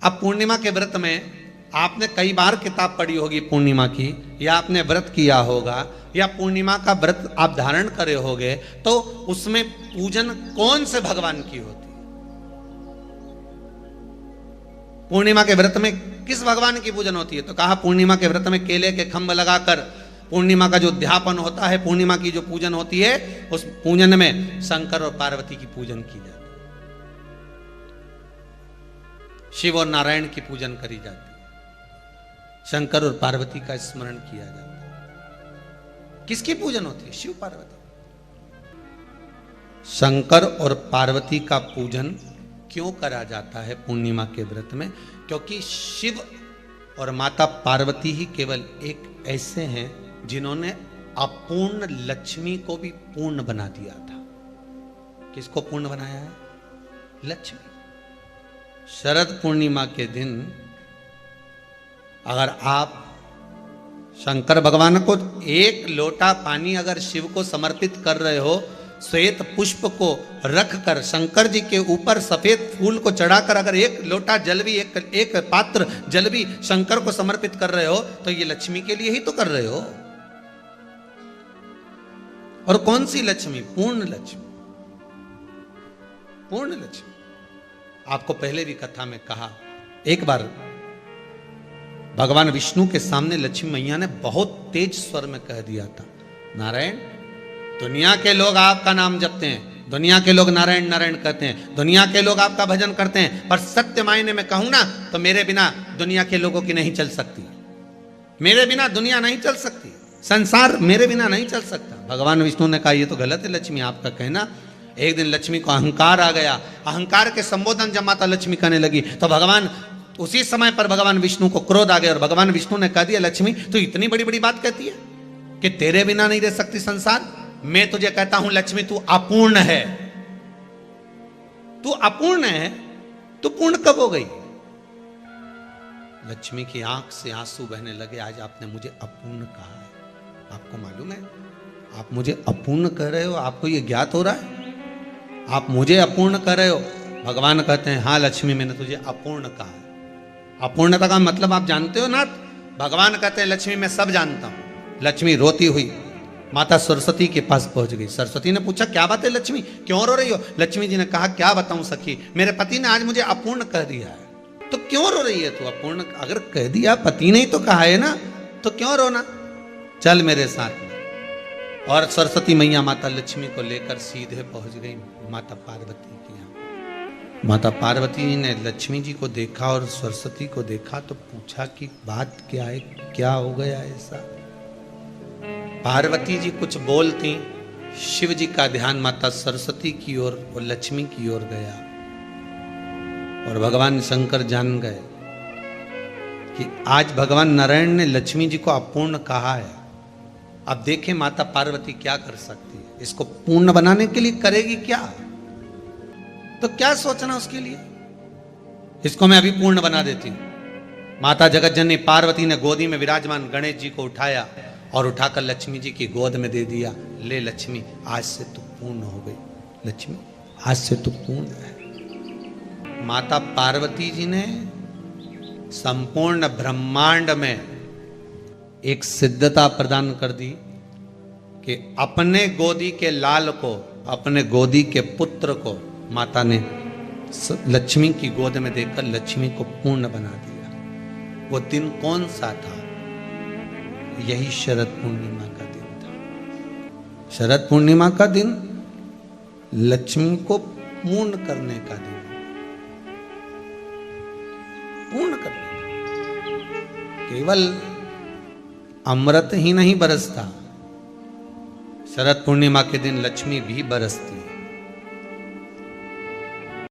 अब पूर्णिमा के व्रत में आपने कई बार किताब पढ़ी होगी पूर्णिमा की, या आपने व्रत किया होगा, या पूर्णिमा का व्रत आप धारण करे होगे, तो उसमें पूजन कौन से भगवान की होती है? पूर्णिमा के व्रत में किस भगवान की पूजन होती है? तो कहा पूर्णिमा के व्रत में केले के खंभ लगाकर पूर्णिमा का जो अध्यापन होता है, पूर्णिमा की जो पूजन होती है, उस पूजन में शंकर और पार्वती की पूजन की जाती है, शिव और नारायण की पूजन करी जाती है, शंकर और पार्वती का स्मरण किया जाता है। किसकी पूजन होती है? शिव पार्वती। शंकर और पार्वती का पूजन क्यों करा जाता है पूर्णिमा के व्रत में? क्योंकि शिव और माता पार्वती ही केवल एक ऐसे हैं जिन्होंने अपूर्ण लक्ष्मी को भी पूर्ण बना दिया था। किसको पूर्ण बनाया है? लक्ष्मी। शरद पूर्णिमा के दिन अगर आप शंकर भगवान को एक लोटा पानी अगर शिव को समर्पित कर रहे हो, श्वेत पुष्प को रखकर शंकर जी के ऊपर सफेद फूल को चढ़ाकर अगर एक लोटा जल भी, एक पात्र जल भी शंकर को समर्पित कर रहे हो, तो ये लक्ष्मी के लिए ही तो कर रहे हो। और कौन सी लक्ष्मी? पूर्ण लक्ष्मी। पूर्ण लक्ष्मी। आपको पहले भी कथा में कहा, एक बार भगवान विष्णु के सामने लक्ष्मी मैया ने बहुत तेज स्वर में कह दिया था, नारायण, दुनिया के लोग आपका नाम जपते हैं, दुनिया के लोग नारायण नारायण कहते हैं, दुनिया के लोग आपका भजन करते हैं, पर सत्य मायने में कहूं ना तो मेरे बिना दुनिया के लोगों की नहीं चल सकती, मेरे बिना दुनिया नहीं चल सकती, संसार मेरे बिना नहीं चल सकता। भगवान विष्णु ने कहा ये तो गलत है लक्ष्मी आपका कहना। एक दिन लक्ष्मी को अहंकार आ गया, अहंकार के संबोधन जब माता लक्ष्मी करने लगी तो भगवान, उसी समय पर भगवान विष्णु को क्रोध आ गया और भगवान विष्णु ने कह दिया, लक्ष्मी तू इतनी बड़ी बड़ी बात कहती है कि तेरे बिना नहीं रह सकती संसार। मैं तुझे कहता हूं लक्ष्मी तू अपूर्ण है, तू अपूर्ण है, तू पूर्ण कब हो गई? लक्ष्मी की आंख से आंसू बहने लगे, आज आपने मुझे अपूर्ण कहा है। आपको मालूम है आप मुझे अपूर्ण कह रहे हो? आपको ये ज्ञात हो रहा है आप मुझे अपूर्ण कर रहे हो? भगवान कहते हैं हाँ लक्ष्मी मैंने तुझे अपूर्ण कहा है। अपूर्णता का मतलब आप जानते हो ना? भगवान कहते हैं लक्ष्मी मैं सब जानता हूं। लक्ष्मी रोती हुई माता सरस्वती के पास पहुंच गई। सरस्वती ने पूछा क्या बात है लक्ष्मी, क्यों रो रही हो? लक्ष्मी जी ने कहा क्या बताऊं सखी, मेरे पति ने आज मुझे अपूर्ण कह दिया है। तो क्यों रो रही है तू? अपूर्ण अगर कह दिया, पति ने ही तो कहा है ना, तो क्यों रोना? चल मेरे साथ में। और सरस्वती मैया माता लक्ष्मी को लेकर सीधे पहुंच गई माता पार्वती के यहाँ। माता पार्वती ने लक्ष्मी जी को देखा और सरस्वती को देखा तो पूछा कि बात क्या है, क्या हो गया ऐसा? पार्वती जी कुछ बोलती, शिव जी का ध्यान माता सरस्वती की ओर और लक्ष्मी की ओर गया और भगवान शंकर जान गए कि आज भगवान नारायण ने लक्ष्मी जी को अपूर्ण कहा है। अब देखें माता पार्वती क्या कर सकती है, इसको पूर्ण बनाने के लिए करेगी क्या? तो क्या सोचना उसके लिए, इसको मैं अभी पूर्ण बना देती हूं। माता जगत जननी पार्वती ने गोदी में विराजमान गणेश जी को उठाया और उठाकर लक्ष्मी जी की गोद में दे दिया। ले लक्ष्मी आज से तू पूर्ण हो गई, लक्ष्मी आज से तू पूर्ण है। माता पार्वती जी ने संपूर्ण ब्रह्मांड में एक सिद्धता प्रदान कर दी कि अपने गोदी के लाल को, अपने गोदी के पुत्र को माता ने लक्ष्मी की गोद में देकर लक्ष्मी को पूर्ण बना दिया। वो दिन कौन सा था? यही शरद पूर्णिमा का दिन था। शरद पूर्णिमा का दिन लक्ष्मी को पूर्ण करने का दिन, पूर्ण करने का। केवल अमृत ही नहीं बरसता, शरद पूर्णिमा के दिन लक्ष्मी भी बरसती है।